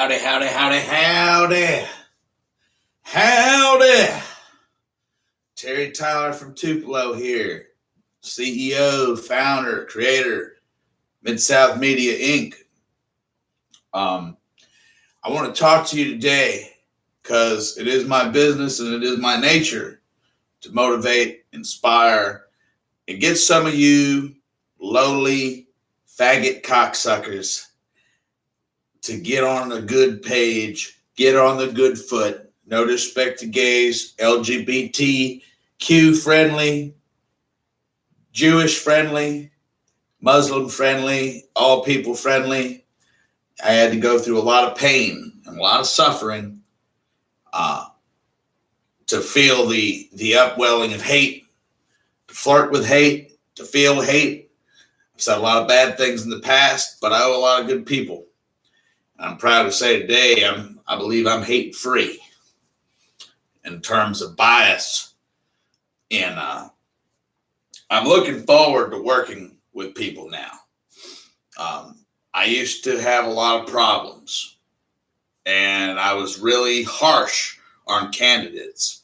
Howdy, howdy, howdy, howdy. Howdy. Terry Tyler from Tupelo here. CEO, founder, creator, Mid-South Media, Inc. I want to talk to you today because it is my business and it is my nature to motivate, inspire, and get some of you lowly faggot cocksuckers to get on a good page, get on the good foot. No disrespect to gays, LGBTQ friendly, Jewish friendly, Muslim friendly, all people friendly. I had to go through a lot of pain and a lot of suffering to feel the upwelling of hate, to flirt with hate, to feel hate. I've said a lot of bad things in the past, but I owe a lot of good people. I'm proud to say today I believe I'm hate free in terms of bias, and I'm looking forward to working with people now. I used to have a lot of problems, and I was really harsh on candidates.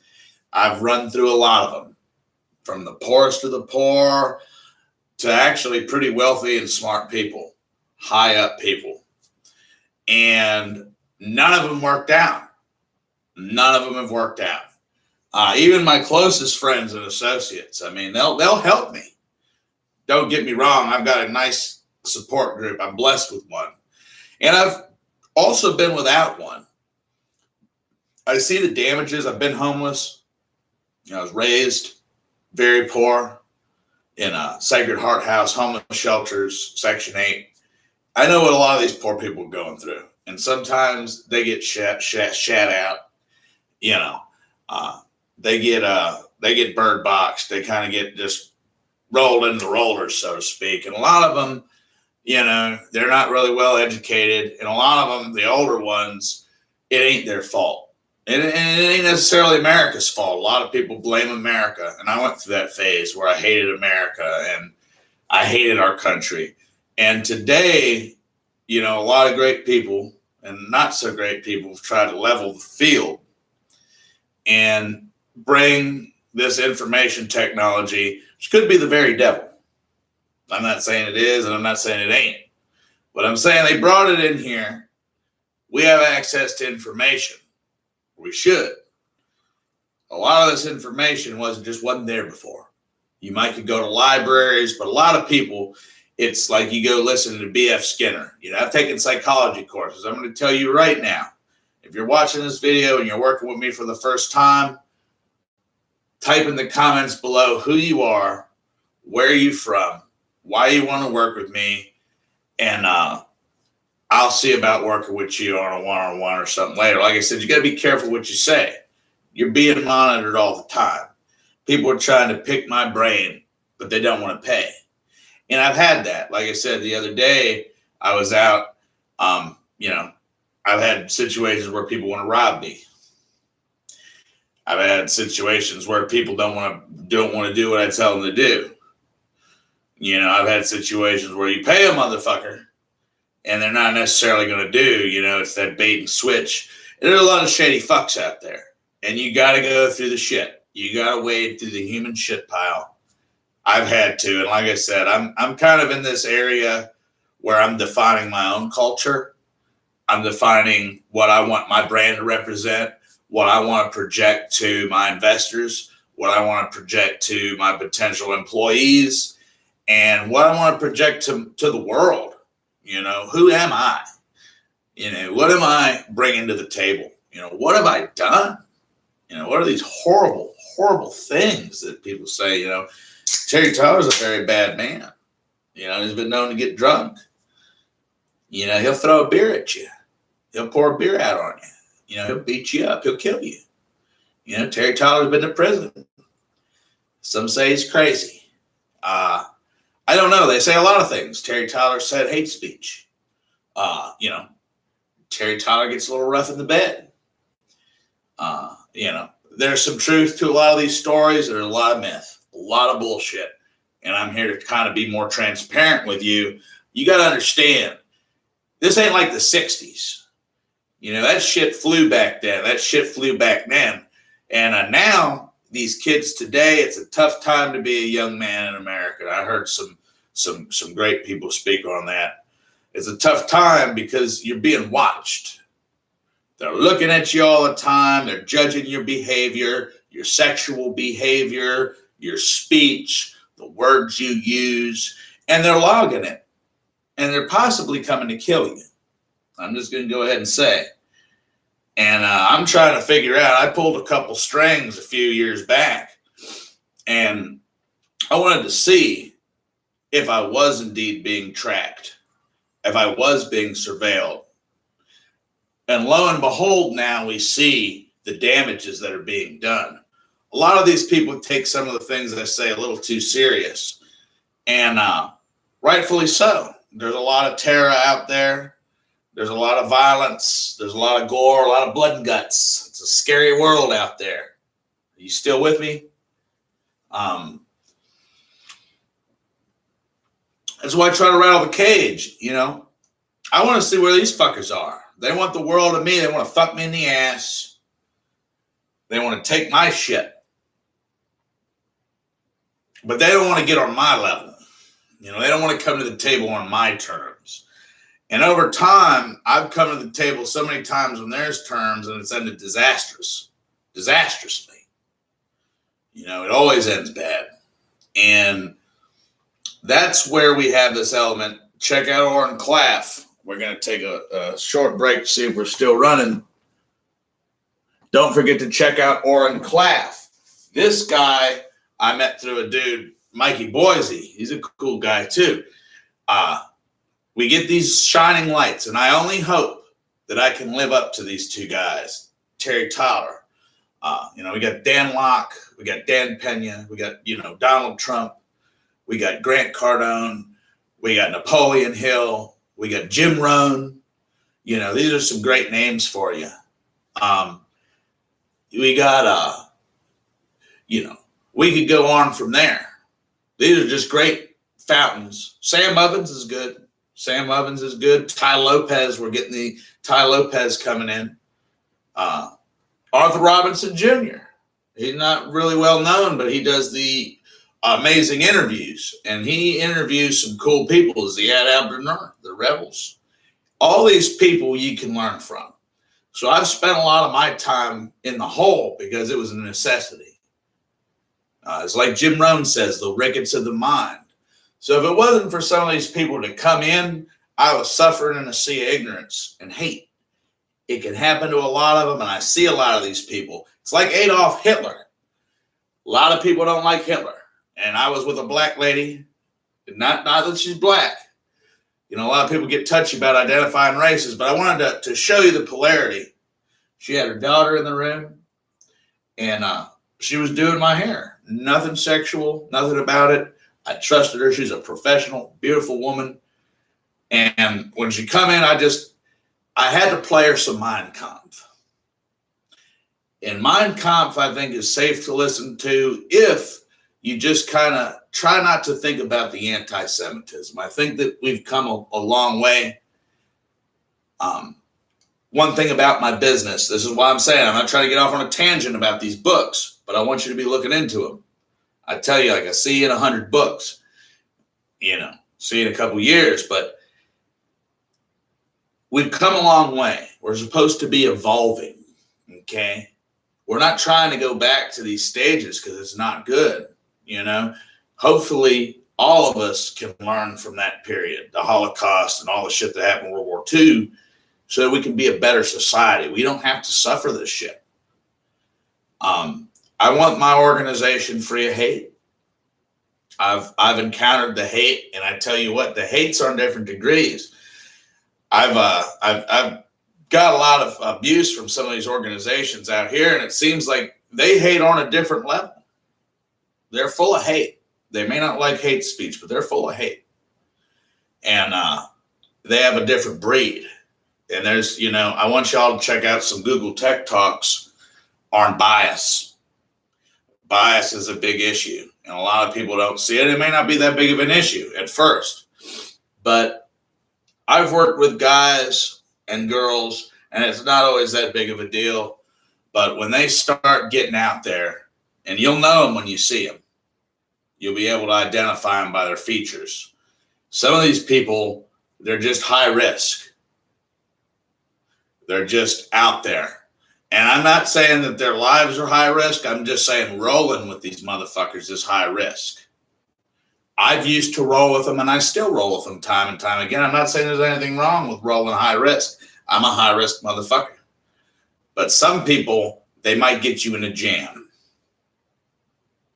I've run through a lot of them, from the poorest of the poor to actually pretty wealthy and smart people, high up people. And none of them worked out. None of them have worked out. Even my closest friends and associates, I mean, they'll help me. Don't get me wrong. I've got a nice support group. I'm blessed with one. And I've also been without one. I see the damages. I've been homeless. I was raised very poor in a Sacred Heart House, homeless shelters, Section 8. I know what a lot of these poor people are going through. And sometimes they get shat out. You know, they get bird boxed. They kind of get just rolled into the rollers, so to speak. And a lot of them, you know, they're not really well educated. And a lot of them, the older ones, it ain't their fault. And it ain't necessarily America's fault. A lot of people blame America. And I went through that phase where I hated America and I hated our country. And today, you know, a lot of great people and not so great people have tried to level the field and bring this information technology, which could be the very devil. I'm not saying it is, and I'm not saying it ain't. But I'm saying they brought it in here. We have access to information. We should. A lot of this information wasn't there before. You might could go to libraries, but a lot of people, it's like you go listen to B.F. Skinner. You know, I've taken psychology courses. I'm going to tell you right now, if you're watching this video and you're working with me for the first time, type in the comments below who you are, where you're from, why you want to work with me, and I'll see about working with you on a one-on-one or something later. Like I said, you got to be careful what you say. You're being monitored all the time. People are trying to pick my brain, but they don't want to pay. And I've had that. Like I said, the other day, I was out, you know, I've had situations where people want to rob me. I've had situations where people don't want to do what I tell them to do. You know, I've had situations where you pay a motherfucker and they're not necessarily going to do, you know, it's that bait and switch. And there's a lot of shady fucks out there. And you got to go through the shit. You got to wade through the human shit pile. I've had to. And like I said, I'm kind of in this area where I'm defining my own culture. I'm defining what I want my brand to represent, what I want to project to my investors, what I want to project to my potential employees, and what I want to project to the world. You know, who am I? You know, what am I bringing to the table? You know, what have I done? You know, what are these horrible, horrible things that people say? You know, Terry Tyler's a very bad man. You know, he's been known to get drunk. You know, he'll throw a beer at you. He'll pour a beer out on you. You know, he'll beat you up. He'll kill you. You know, Terry Tyler's been to prison. Some say he's crazy. I don't know. They say a lot of things. Terry Tyler said hate speech. You know, Terry Tyler gets a little rough in the bed. You know, there's some truth to a lot of these stories. There's a lot of myth, a lot of bullshit. And I'm here to kind of be more transparent with you. You got to understand, this ain't like the 60s. You know, that shit flew back then. That shit flew back then. And now these kids today, it's a tough time to be a young man in America. I heard some great people speak on that. It's a tough time because you're being watched. They're looking at you all the time. They're judging your behavior, your sexual behavior, your speech, the words you use, and they're logging it. And they're possibly coming to kill you. I'm just going to go ahead and say. And I'm trying to figure out, I pulled a couple strings a few years back, and I wanted to see if I was indeed being tracked, if I was being surveilled. And lo and behold, now we see the damages that are being done. A lot of these people take some of the things I say a little too serious, and rightfully so. There's a lot of terror out there. There's a lot of violence. There's a lot of gore, a lot of blood and guts. It's a scary world out there. Are you still with me? That's why I try to rattle the cage, you know. I want to see where these fuckers are. They want the world of me. They want to fuck me in the ass. They want to take my shit. But they don't want to get on my level. You know, they don't want to come to the table on my terms. And over time, I've come to the table so many times on their terms, and it's ended disastrously. You know, it always ends bad. And that's where we have this element. Check out Oren Claff. We're going to take a short break to see if we're still running. Don't forget to check out Oren Claff. This guy I met through a dude, Mikey Boise. He's a cool guy too. We get these shining lights, and I only hope that I can live up to these two guys. Terry Tyler. You know, we got Dan Locke. We got Dan Pena. We got, you know, Donald Trump. We got Grant Cardone. We got Napoleon Hill. We got Jim Rohn. You know, these are some great names for you. We got, you know, we could go on from there. These are just great fountains. Sam Ovens is good. Ty Lopez, we're getting the Ty Lopez coming in. Arthur Robinson Jr. He's not really well known, but he does the amazing interviews, and he interviews some cool people. Ziad Abdunur, the Rebels. All these people you can learn from. So I've spent a lot of my time in the hole because it was a necessity. It's like Jim Rohn says, the rickets of the mind. So if it wasn't for some of these people to come in, I was suffering in a sea of ignorance and hate. It can happen to a lot of them, and I see a lot of these people. It's like Adolf Hitler. A lot of people don't like Hitler. And I was with a black lady, not that she's black. You know, a lot of people get touchy about identifying races, but I wanted to show you the polarity. She had her daughter in the room, and she was doing my hair. Nothing sexual, nothing about it. I trusted her. She's a professional, beautiful woman. And when she come in, I had to play her some Mein Kampf. And Mein Kampf, I think, is safe to listen to if you just kind of try not to think about the anti-Semitism. I think that we've come a long way. One thing about my business, this is why I'm saying I'm not trying to get off on a tangent about these books, but I want you to be looking into them. I tell you, like, I see you in 100 books, you know, see in a couple years, but we've come a long way. We're supposed to be evolving, okay? We're not trying to go back to these stages because it's not good, you know? Hopefully, all of us can learn from that period, the Holocaust and all the shit that happened in World War II, so that we can be a better society. We don't have to suffer this shit. I want my organization free of hate. I've encountered the hate, and I tell you what, the hate's on different degrees. I've got a lot of abuse from some of these organizations out here, and it seems like they hate on a different level. They're full of hate. They may not like hate speech, but they're full of hate. And they have a different breed. And there's, you know, I want y'all to check out some Google Tech Talks on bias. Bias is a big issue, and a lot of people don't see it. It may not be that big of an issue at first, but I've worked with guys and girls And it's not always that big of a deal. But when they start getting out there, and you'll know them when you see them, you'll be able to identify them by their features. Some of these people, they're just high risk. They're just out there. And I'm not saying that their lives are high risk. I'm just saying rolling with these motherfuckers is high risk. I've used to roll with them, and I still roll with them time and time again. I'm not saying there's anything wrong with rolling high risk. I'm a high risk motherfucker. But some people, they might get you in a jam.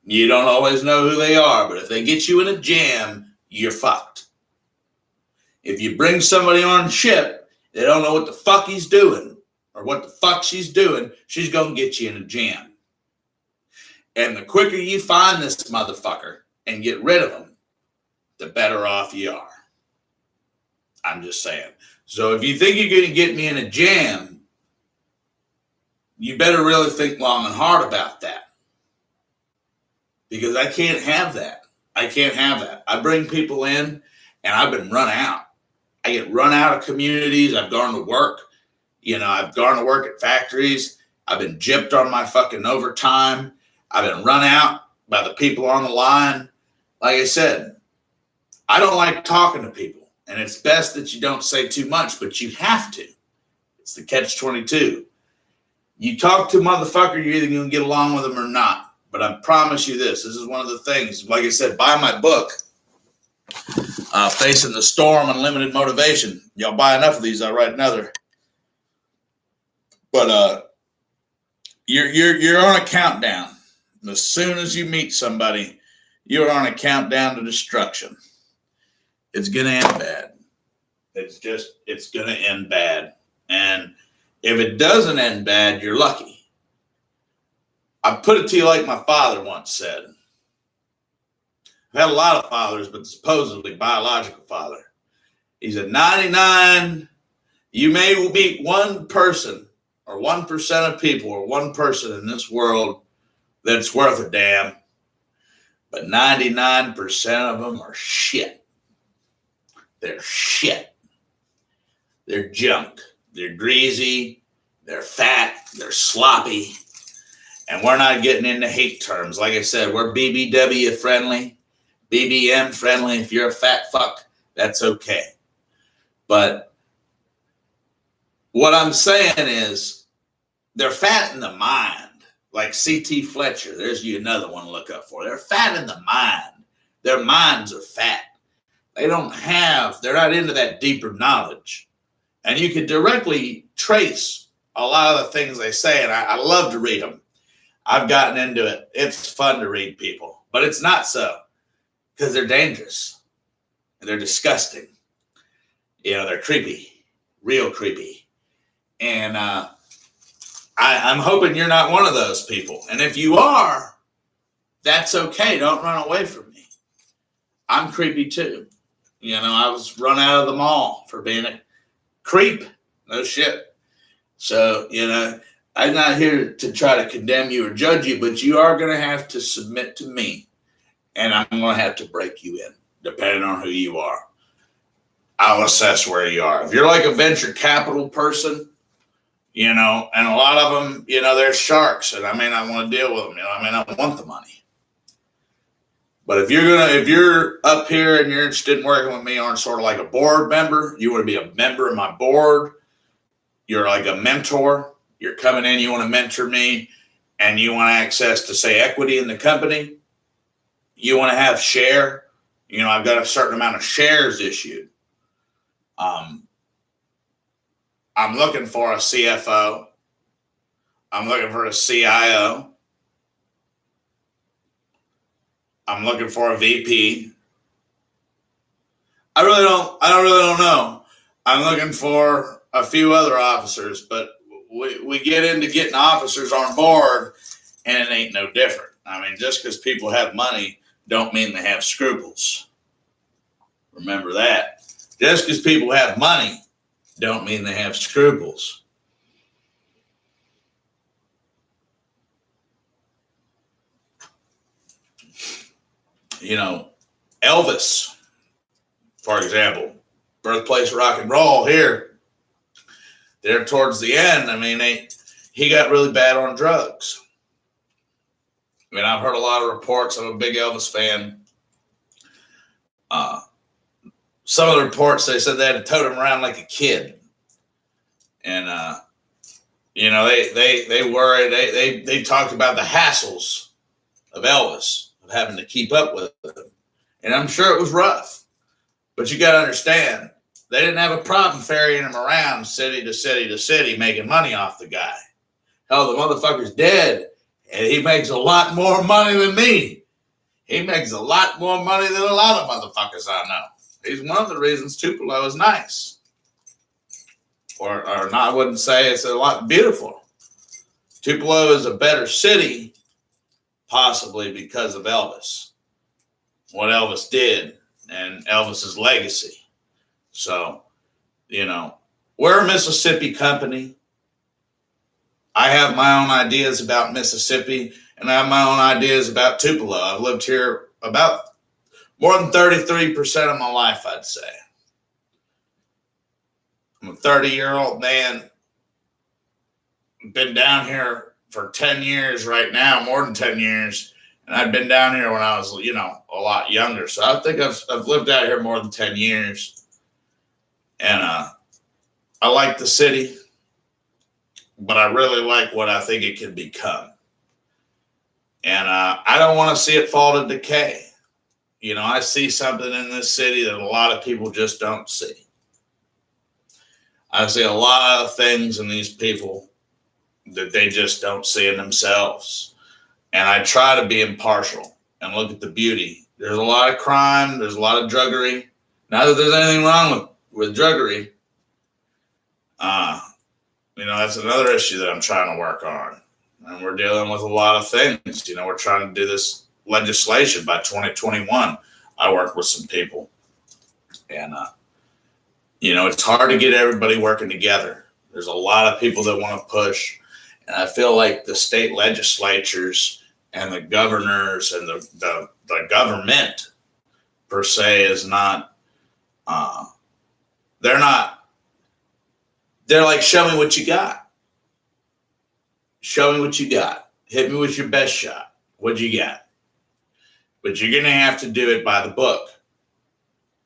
You don't always know who they are, but if they get you in a jam, you're fucked. If you bring somebody on ship, they don't know what the fuck he's doing or what the fuck she's doing, she's going to get you in a jam. And the quicker you find this motherfucker and get rid of him, the better off you are. I'm just saying. So if you think you're going to get me in a jam, you better really think long and hard about that. Because I can't have that. I can't have that. I bring people in and I've been run out. I get run out of communities. I've gone to work. I've gone to work at factories. I've been gypped on my fucking overtime. I've been run out by the people on the line. Like I said, I don't like talking to people. And it's best that you don't say too much, but you have to. It's the catch-22. You talk to a motherfucker, you're either going to get along with them or not. But I promise you this is one of the things, like I said, buy my book, Facing the Storm, Unlimited Motivation. Y'all buy enough of these, I'll write another. But you're on a countdown. As soon as you meet somebody, you're on a countdown to destruction. It's going to end bad. It's going to end bad. And if it doesn't end bad, you're lucky. I put it to you like my father once said. I've had a lot of fathers, but supposedly biological father. He said, 99, you may meet one person or 1% of people or one person in this world that's worth a damn, but 99% of them are shit. They're shit. They're junk. They're greasy. They're fat. They're sloppy. And we're not getting into hate terms. Like I said, we're BBW friendly, BBM friendly. If you're a fat fuck, that's okay. But what I'm saying is they're fat in the mind. Like C.T. Fletcher, there's you another one to look up for. They're fat in the mind. Their minds are fat. They're not into that deeper knowledge. And you can directly trace a lot of the things they say, and I love to read them. I've gotten into it. It's fun to read people, but it's not so because they're dangerous. They're disgusting. They're creepy, real creepy. And I'm hoping you're not one of those people. And if you are, that's okay. Don't run away from me. I'm creepy too. I was run out of the mall for being a creep. No shit. So, I'm not here to try to condemn you or judge you, but you are going to have to submit to me. And I'm going to have to break you in, depending on who you are. I'll assess where you are. If you're like a venture capital person, and a lot of them, they're sharks, and I may not want to deal with them. I may not want the money. But if you're up here and you're interested in working with me on sort of like a board member, you want to be a member of my board, you're like a mentor. You're coming in, you want to mentor me, and you want access to, say, equity in the company. You want to have share. I've got a certain amount of shares issued. I'm looking for a CFO. I'm looking for a CIO. I'm looking for a VP. I really don't know. I'm looking for a few other officers, but we get into getting officers on board, and it ain't no different. I mean, just because people have money don't mean they have scruples. Remember that. Just because people have money don't mean they have scruples. Elvis, for example, birthplace of rock and roll here. there towards the end, I mean, he got really bad on drugs. I mean, I've heard a lot of reports. I'm a big Elvis fan. Some of the reports, they said they had to tote him around like a kid. And, they worried. They talked about the hassles of Elvis, of having to keep up with him. And I'm sure it was rough. But you got to understand, they didn't have a problem ferrying him around city to city to city, making money off the guy. Hell, the motherfucker's dead, and he makes a lot more money than me. He makes a lot more money than a lot of motherfuckers I know. He's one of the reasons Tupelo is nice. Or not, I wouldn't say it's a lot beautiful. Tupelo is a better city, possibly because of Elvis. What Elvis did and Elvis's legacy. So, we're a Mississippi company. I have my own ideas about Mississippi, and I have my own ideas about Tupelo. I've lived here about more than 33% of my life, I'd say. I'm a 30-year-old man. Been down here for 10 years right now, more than 10 years. And I'd been down here when I was, a lot younger. So I think I've lived out here more than 10 years. And I like the city, but I really like what I think it can become. And I don't want to see it fall to decay. I see something in this city that a lot of people just don't see. I see a lot of things in these people that they just don't see in themselves. And I try to be impartial and look at the beauty. There's a lot of crime. There's a lot of druggery. Not that there's anything wrong with druggery. That's another issue that I'm trying to work on. And we're dealing with a lot of things. We're trying to do this legislation by 2021. I work with some people. And, it's hard to get everybody working together. There's a lot of people that want to push. And I feel like the state legislatures and the governors and the government per se is not, they're like, show me what you got. Show me what you got. Hit me with your best shot. What you got? But you're going to have to do it by the book.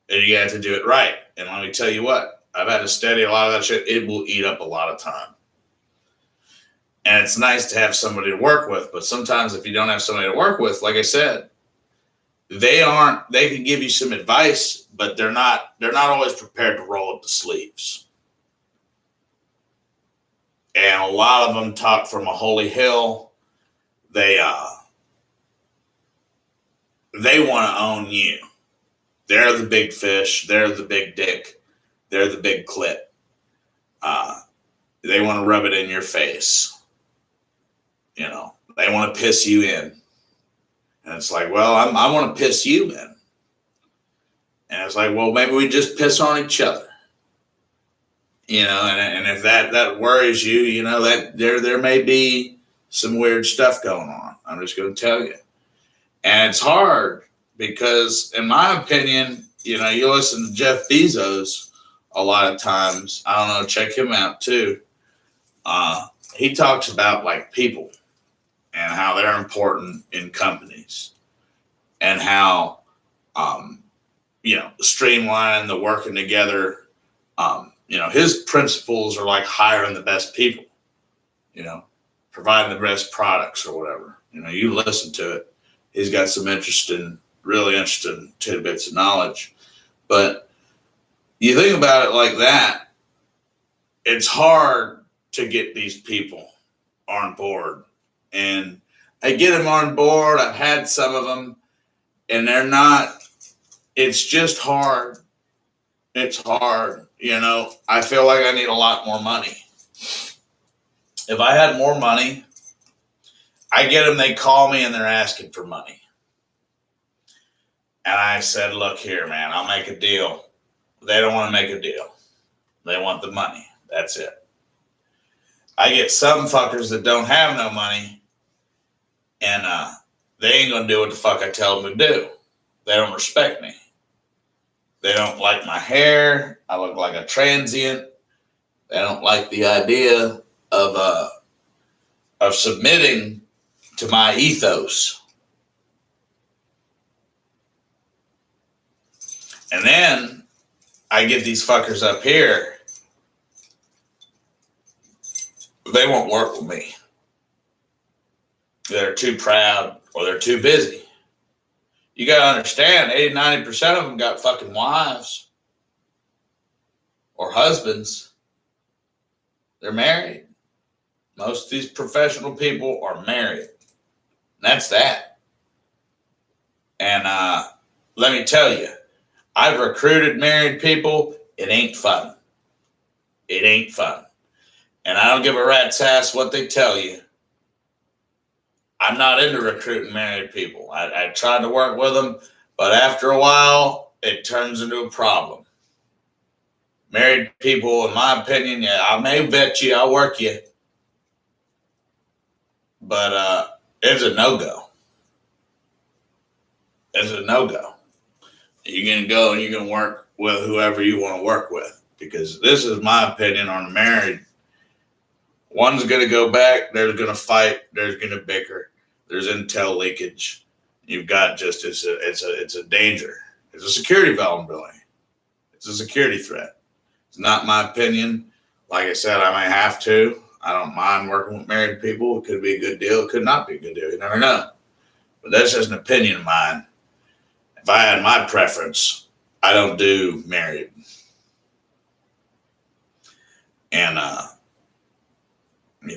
And you have to do it right. And let me tell you what, I've had to study a lot of that shit. It will eat up a lot of time. And it's nice to have somebody to work with. But sometimes if you don't have somebody to work with, like I said, they can give you some advice, but they're not always prepared to roll up the sleeves. And a lot of them talk from a holy hill. They want to own you. They're the big fish. They're the big dick. They're the big clit. They want to rub it in your face. They want to piss you in. And it's like, well, I want to piss you in. And it's like, well, maybe we just piss on each other. And if that worries you, that there may be some weird stuff going on. I'm just going to tell you. And it's hard because, in my opinion, you listen to Jeff Bezos a lot of times. I don't know, check him out too. He talks about like people and how they're important in companies and how, streamlining the working together. His principles are like hiring the best people, providing the best products or whatever. You listen to it. He's got some really interesting tidbits of knowledge. But you think about it like that, it's hard to get these people on board. And I get them on board. I've had some of them, and they're not, it's just hard. It's hard. I feel like I need a lot more money. If I had more money, I get them, they call me and they're asking for money. And I said, look here, man, I'll make a deal. They don't want to make a deal. They want the money. That's it. I get some fuckers that don't have no money, and they ain't going to do what the fuck I tell them to do. They don't respect me. They don't like my hair. I look like a transient. They don't like the idea of submitting to my ethos. And then I get these fuckers up here. They won't work with me. They're too proud or they're too busy. You got to understand, 80-90% of them got fucking wives or husbands. They're married. Most of these professional people are married. And that's that. And let me tell you, I've recruited married people. It ain't fun. It ain't fun. And I don't give a rat's ass what they tell you. I'm not into recruiting married people. I tried to work with them, but after a while, it turns into a problem. Married people, in my opinion, yeah, I may vet you, I'll work you, but it's a no-go. It's a no-go. You're going to go and you're going to work with whoever you want to work with, because this is my opinion on married. One's going to go back, there's going to fight, there's going to bicker, there's intel leakage. You've got just, it's a danger. It's a security vulnerability. It's a security threat. It's not my opinion. Like I said, I may have to. I don't mind working with married people. It could be a good deal. It could not be a good deal. You never know. But that's just an opinion of mine. If I had my preference, I don't do married. And,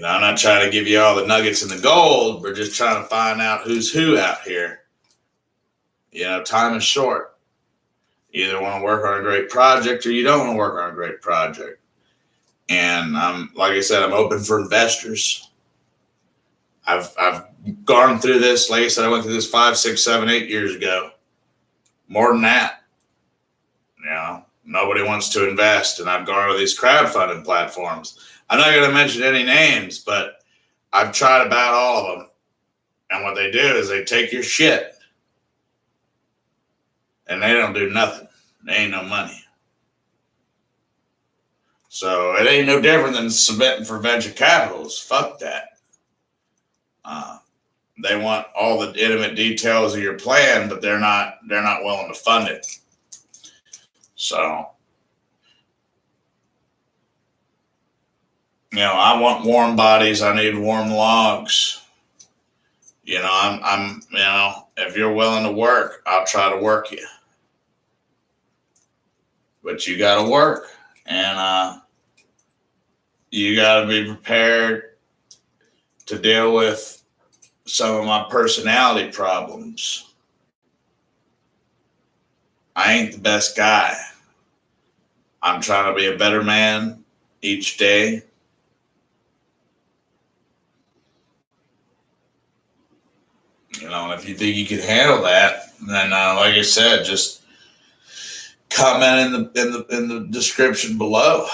I'm not trying to give you all the nuggets and the gold. We're just trying to find out who's who out here. Time is short. You either want to work on a great project or you don't want to work on a great project. And like I said, I'm open for investors. I've gone through this. Like I said, I went through this 5, 6, 7, 8 years ago. More than that. Nobody wants to invest. And I've gone to these crowdfunding platforms. I'm not going to mention any names, but I've tried about all of them. And what they do is they take your shit and they don't do nothing. There ain't no money. So it ain't no different than submitting for venture capitals. Fuck that. They want all the intimate details of your plan, but they're not willing to fund it. So, I want warm bodies. I need warm logs. If you're willing to work, I'll try to work you. But you got to work, and you got to be prepared to deal with some of my personality problems. I ain't the best guy. I'm trying to be a better man each day. And if you think you can handle that, then like I said, just comment in the description below.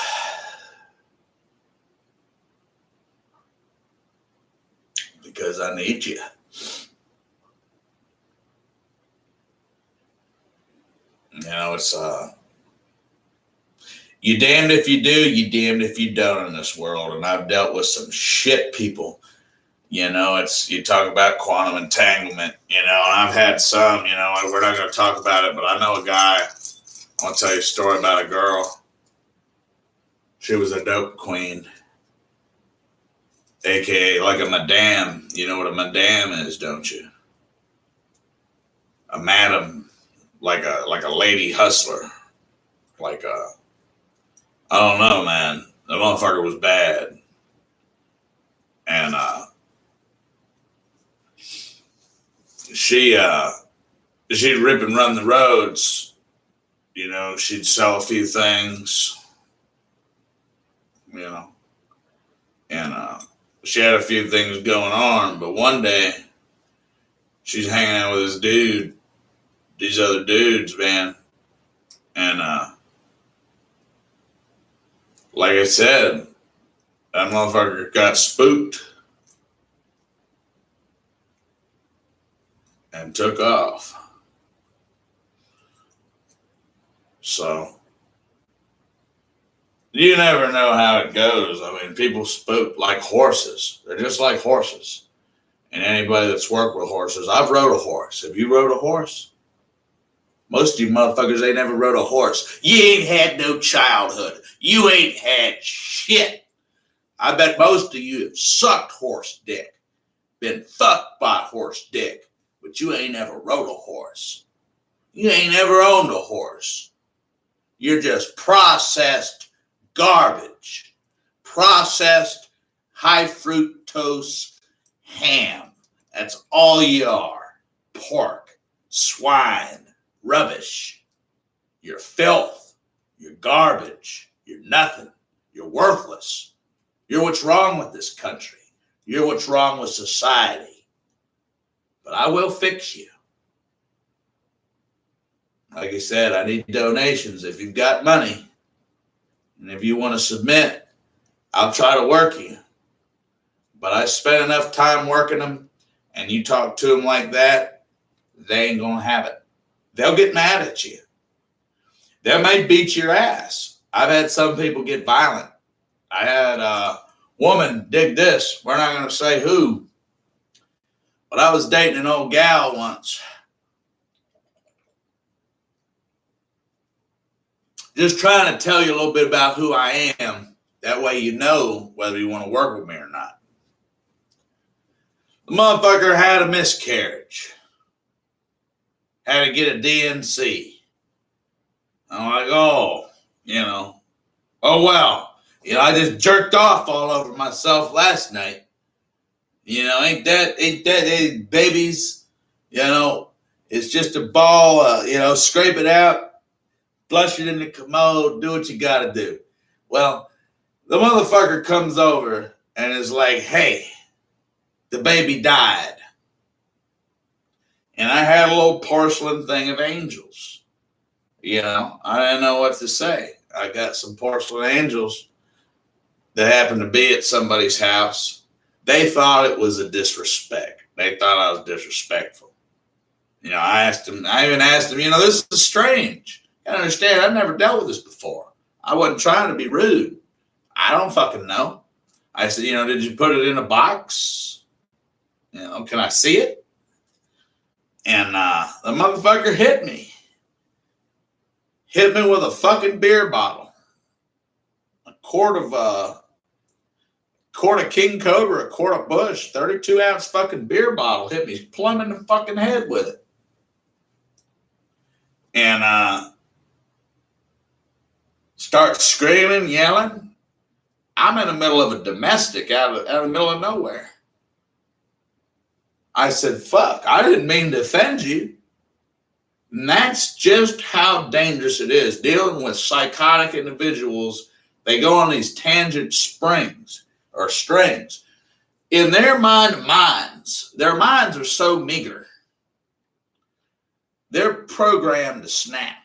Because I need you. It's you damned if you do, you damned if you don't in this world. And I've dealt with some shit people. It's, you talk about quantum entanglement, and I've had some, we're not going to talk about it, but I know a guy. I want to tell you a story about a girl. She was a dope queen, aka like a madame. You know what a madame is, don't you? A madam, like a lady hustler, I don't know, man. The motherfucker was bad, and she'd rip and run the roads. She'd sell a few things, and she had a few things going on. But one day, she's hanging out with these other dudes, man. And like I said, that motherfucker got spooked and took off. So, You never know how it goes. I mean, people spook like horses. They're just like horses. And anybody that's worked with horses, I've rode a horse. Have you rode a horse? Most of you motherfuckers ain't never rode a horse. You ain't had no childhood. You ain't had shit. I bet most of you have sucked horse dick, been fucked by horse dick, but you ain't ever rode a horse. You ain't ever owned a horse. You're just processed garbage. Processed high fructose ham. That's all you are. Pork, swine, rubbish. You're filth. You're garbage. You're nothing. You're worthless. You're what's wrong with this country. You're what's wrong with society. But I will fix you. Like I said, I need donations. If you've got money, and if you want to submit, I'll try to work you. But I spent enough time working them, and you talk to them like that, they ain't going to have it. They'll get mad at you. They might beat your ass. I've had some people get violent. I had a woman, dig this, we're not going to say who, but I was dating an old gal once. Just trying to tell you a little bit about who I am. That way you know whether you want to work with me or not. The motherfucker had a miscarriage. Had to get a DNC. I'm like, oh well. I just jerked off all over myself last night. Ain't that babies, it's just a ball, scrape it out, flush it in the commode, do what you got to do. Well, the motherfucker comes over and is like, hey, the baby died. And I had a little porcelain thing of angels. I didn't know what to say. I got some porcelain angels that happened to be at somebody's house. They thought it was a disrespect. They thought I was disrespectful. I even asked them, this is strange. You understand, I've never dealt with this before. I wasn't trying to be rude. I don't fucking know. I said, did you put it in a box? Can I see it? And the motherfucker hit me. Hit me with a fucking beer bottle. A quart of King Cobra, a quart of Bush, 32-ounce fucking beer bottle. Hit me plumb in the fucking head with it. And start screaming, yelling. I'm in the middle of a domestic out of the middle of nowhere. I said, fuck, I didn't mean to offend you. And that's just how dangerous it is. Dealing with psychotic individuals, they go on these tangent strings. In their minds, their minds are so meager. They're programmed to snap.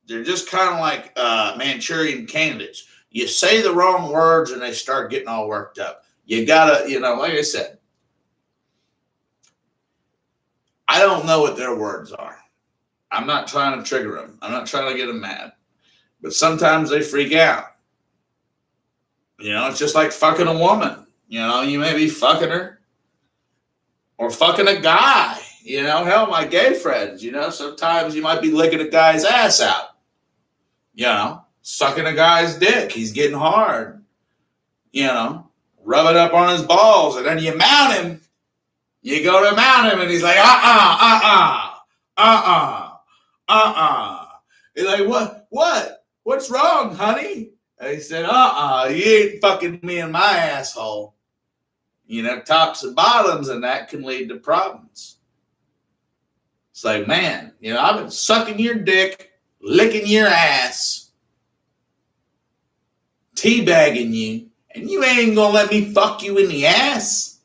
They're just kind of like Manchurian candidates. You say the wrong words and they start getting all worked up. You gotta, like I said, I don't know what their words are. I'm not trying to trigger them. I'm not trying to get them mad. But sometimes they freak out. It's just like fucking a woman. You may be fucking her or fucking a guy. Hell, my gay friends, sometimes you might be licking a guy's ass out. Sucking a guy's dick. He's getting hard. Rub it up on his balls. And then you mount him. You go to mount him and he's like, He's like, what? What's wrong, honey? And he said, you ain't fucking me in my asshole. Tops and bottoms, and that can lead to problems. It's like, man, I've been sucking your dick, licking your ass, teabagging you, and you ain't gonna let me fuck you in the ass.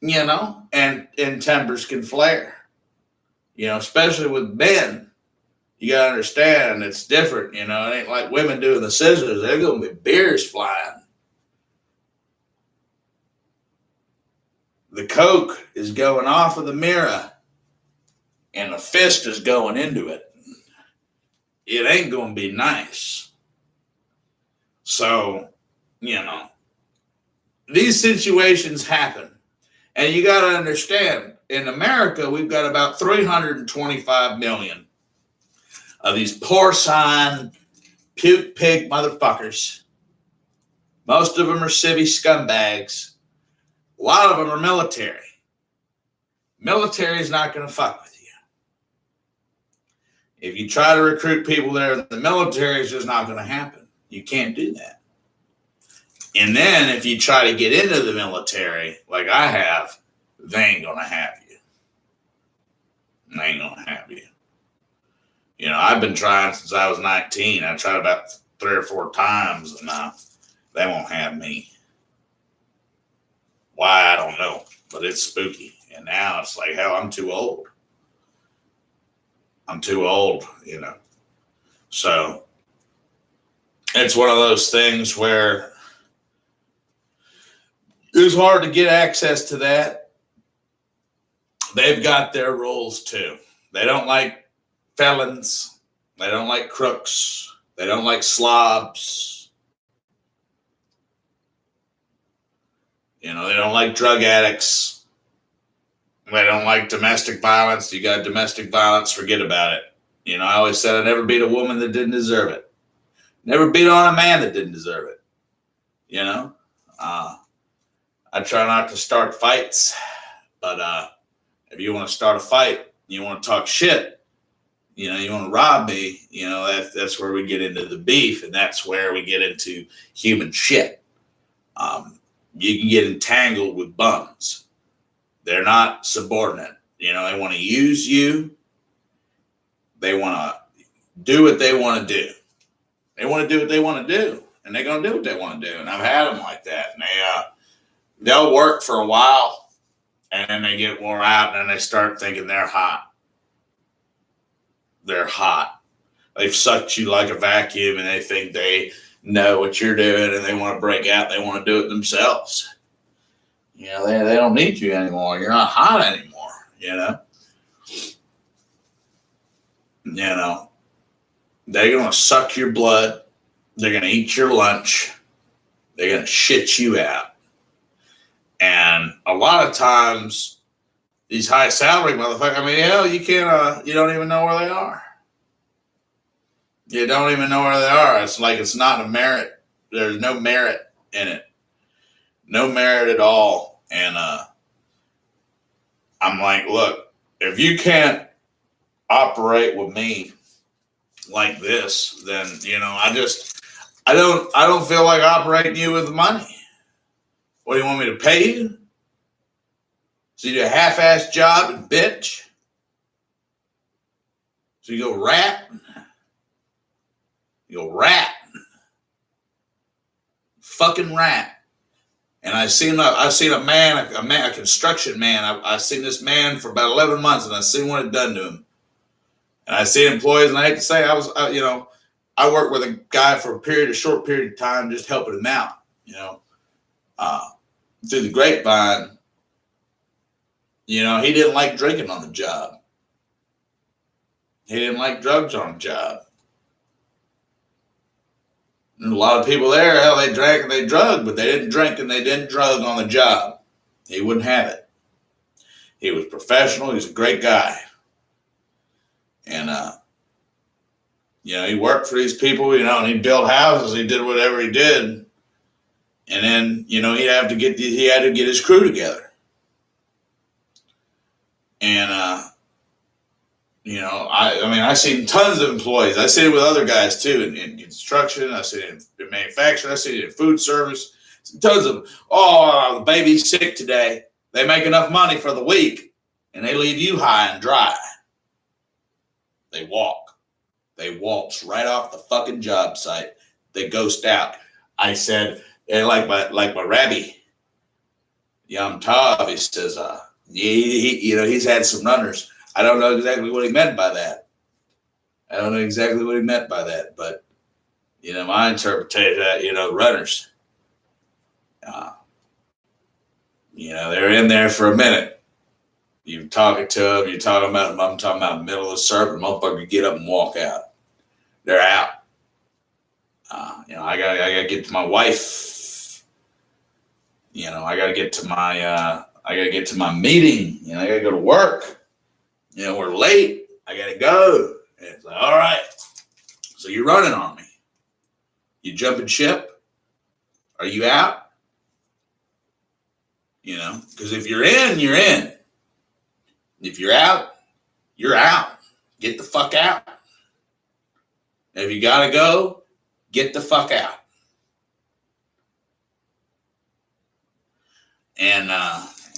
And tempers can flare. Especially with men. You gotta understand it's different, it ain't like women doing the scissors. They're gonna be beers flying. The Coke is going off of the mirror and the fist is going into it. it ain't going to be nice. So, these situations happen. And you got to understand, in America, we've got about 325 million of these porcine, puke pig motherfuckers. Most of them are civvy scumbags. A lot of them are military. Military is not going to fuck with you. If you try to recruit people there in the military, it's just not going to happen. You can't do that. And then if you try to get into the military, like I have, they ain't going to have you. They ain't going to have you. I've been trying since I was 19. I tried about 3 or 4 times, and they won't have me. Why, I don't know, but it's spooky. And now it's like, hell, I'm too old. So it's one of those things where it's hard to get access to that. They've got their rules too. They don't like felons. They don't like crooks. They don't like slobs. They don't like drug addicts. They don't like domestic violence. You got domestic violence, forget about it. I always said I never beat a woman that didn't deserve it. Never beat on a man that didn't deserve it. I try not to start fights, but if you want to start a fight, you want to talk shit, you want to rob me, that's where we get into the beef, and that's where we get into human shit. You can get entangled with bums. They're not subordinate. They want to use you. They want to do what they want to do. They want to do what they want to do, and they're going to do what they want to do. And I've had them like that. And they'll work for a while, and then they get wore out, and then they start thinking they're hot. They're hot. They've sucked you like a vacuum, and they think they know what you're doing, and they want to break out. They want to do it themselves. They don't need you anymore. You're not hot anymore, They're going to suck your blood. They're going to eat your lunch. They're going to shit you out. And a lot of times, these high salary motherfuckers, you can't, you don't even know where they are. You don't even know where they are. It's like it's not a merit. There's no merit in it. No merit at all. And I'm like, look, if you can't operate with me like this, then I don't feel like operating you with money. What do you want me to pay you? So you do a half-assed job and bitch? So you go rat? Fucking rat. And I seen a construction man. I seen this man for about 11 months, and I seen what it done to him. And I see employees, and I hate to say, I worked with a guy for a short period of time, just helping him out, through the grapevine. He didn't like drinking on the job. He didn't like drugs on the job. And a lot of people there, hell, they drank and they drugged, but they didn't drink and they didn't drug on the job. He wouldn't have it. He was professional. He was a great guy. And, he worked for these people, and he built houses. He did whatever he did. And then, he had to get his crew together. And, I seen tons of employees. I seen it with other guys too, in construction. I seen it in manufacturing. I seen it in food service. Tons of them. Oh, the baby's sick today. They make enough money for the week, and they leave you high and dry. They walk. They waltz right off the fucking job site. They ghost out. I said, like my rabbi, Yom Tov, he says, he's had some runners. I don't know exactly what he meant by that. But, my interpretation, runners, they're in there for a minute. You're talking to them, I'm talking about the middle of the sermon, motherfucker get up and walk out. they're out. I gotta get to my wife. I gotta get to my meeting. I gotta go to work. We're late. I gotta go. And it's like, all right. So you're running on me. You jumping ship? Are you out? Because if you're in, you're in. If you're out, you're out. Get the fuck out. If you gotta go, get the fuck out. And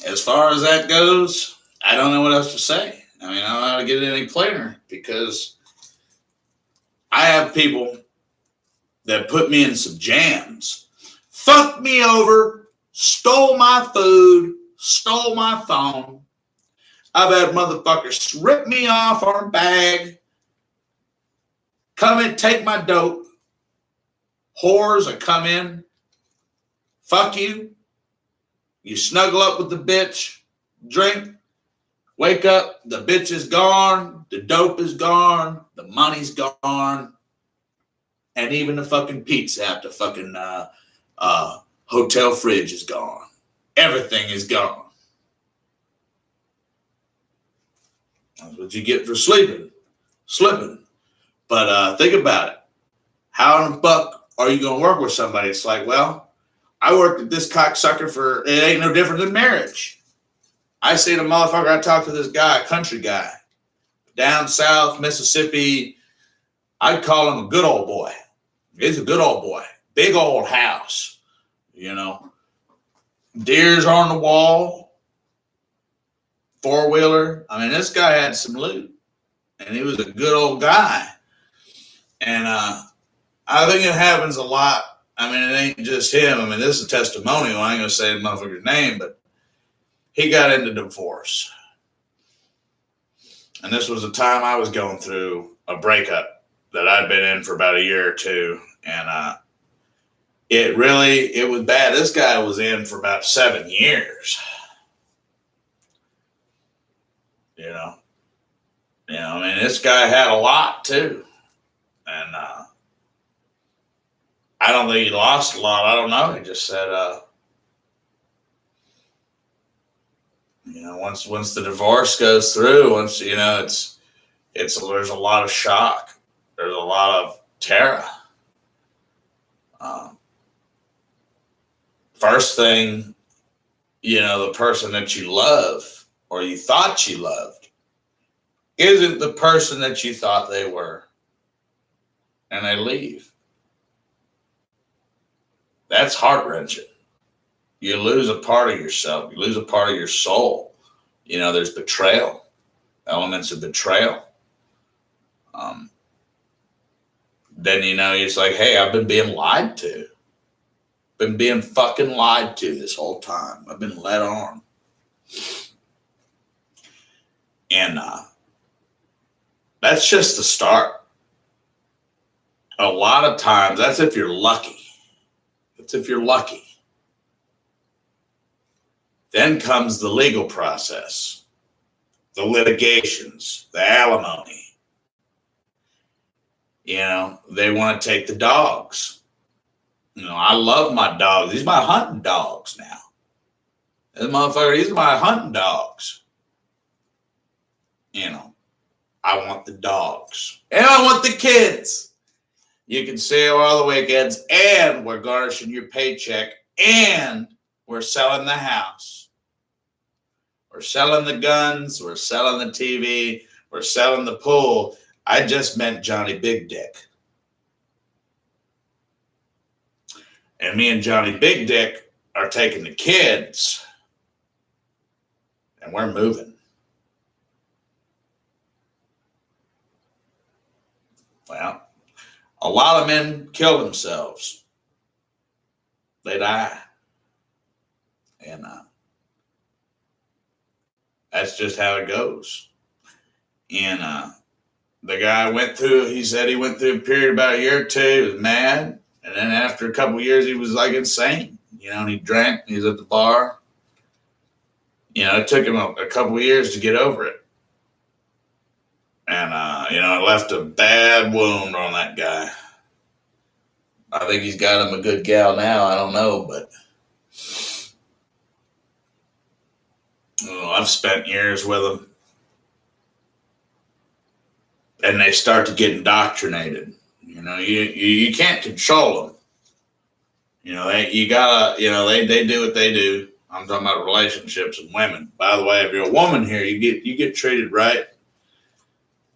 as far as that goes, I don't know what else to say. I don't know how to get it any plainer, because I have people that put me in some jams, fucked me over, stole my food, stole my phone. I've had motherfuckers rip me off our bag, come in, take my dope. Whores that come in, fuck you. You snuggle up with the bitch, drink, wake up, the bitch is gone, the dope is gone, the money's gone, and even the fucking pizza at the fucking hotel fridge is gone. Everything is gone. That's what you get for slipping. But think about it. How in the fuck are you going to work with somebody? It's like, well, I worked with this cocksucker for, it ain't no different than marriage. I see the motherfucker, I talked to this guy, a country guy, down south, Mississippi. I'd call him a good old boy. He's a good old boy. Big old house, Deers on the wall, four-wheeler. This guy had some loot, and he was a good old guy. And I think it happens a lot. It ain't just him. This is a testimonial. I ain't going to say the motherfucker's name, but he got into divorce. And this was the time I was going through a breakup that I'd been in for about a year or two. And it was bad. This guy was in for about 7 years. This guy had a lot too. And I don't think he lost a lot. I don't know. He just said, once the divorce goes through, there's a lot of shock. There's a lot of terror. First thing, the person that you love or you thought you loved isn't the person that you thought they were. And they leave. That's heart-wrenching. You lose a part of yourself. You lose a part of your soul. There's betrayal, elements of betrayal. Then, it's like, hey, I've been being lied to. Been being fucking lied to this whole time. I've been led on. And that's just the start. A lot of times, that's if you're lucky. Then comes the legal process, the litigations, the alimony. They want to take the dogs. I love my dogs. These are my hunting dogs now. This motherfucker, these are my hunting dogs. I want the dogs. And I want the kids. You can sail all the weekends, and we're garnishing your paycheck, and we're selling the house. We're selling the guns. We're selling the TV. We're selling the pool. I just meant Johnny Big Dick. And me and Johnny Big Dick are taking the kids, and we're moving. Well, a lot of men kill themselves. They die. And that's just how it goes. And the guy he said he went through a period about a year or two. He was mad. And then after a couple of years, he was like insane. And he drank. He was at the bar. It took him a couple of years to get over it. And It left a bad wound on that guy. I think he's got him a good gal now. I don't know, but I've spent years with them, and they start to get indoctrinated. You can't control them. You gotta, they do what they do. I'm talking about relationships and women. By the way, if you're a woman here, you get treated right.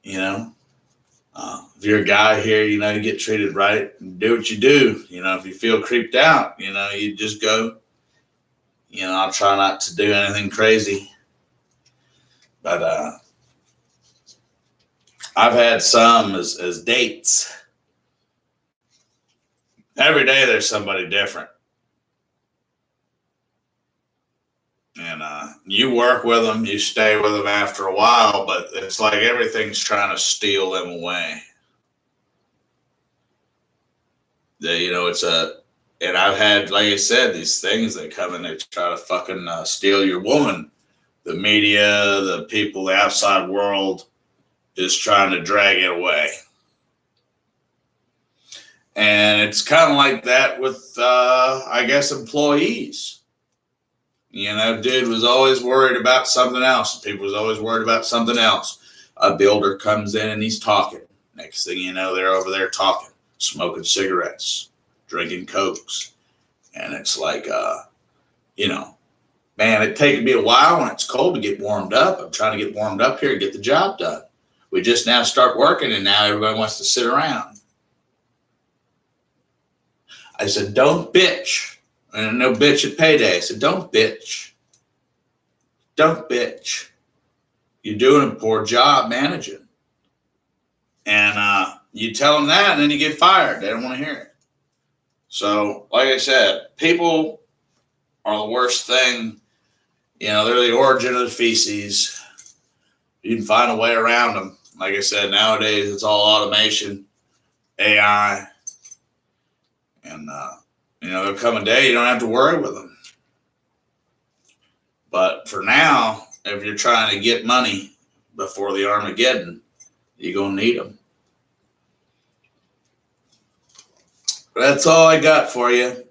If you're a guy here, you get treated right. Do what you do. If you feel creeped out, you just go. I'll try not to do anything crazy. But I've had some as dates. Every day there's somebody different. And you work with them, you stay with them after a while, but it's like everything's trying to steal them away. And I've had, like I said, these things that come in, they try to fucking steal your woman. The media, the people, the outside world is trying to drag it away. And it's kind of like that with, I guess, employees. Dude was always worried about something else. People was always worried about something else. A builder comes in and he's talking. Next thing you know, they're over there talking, smoking cigarettes, drinking Cokes. And it's like, man, it takes me a while when it's cold to get warmed up. I'm trying to get warmed up here and get the job done. We just now start working, and now everybody wants to sit around. I said, don't bitch. And no bitch at payday. I said, don't bitch. Don't bitch. You're doing a poor job managing. And you tell them that, and then you get fired. They don't want to hear it. So, like I said, people are the worst thing. They're the origin of the feces. You can find a way around them. Like I said, nowadays it's all automation, AI. And, there'll come a day you don't have to worry with them. But for now, if you're trying to get money before the Armageddon, you're going to need them. That's all I got for you.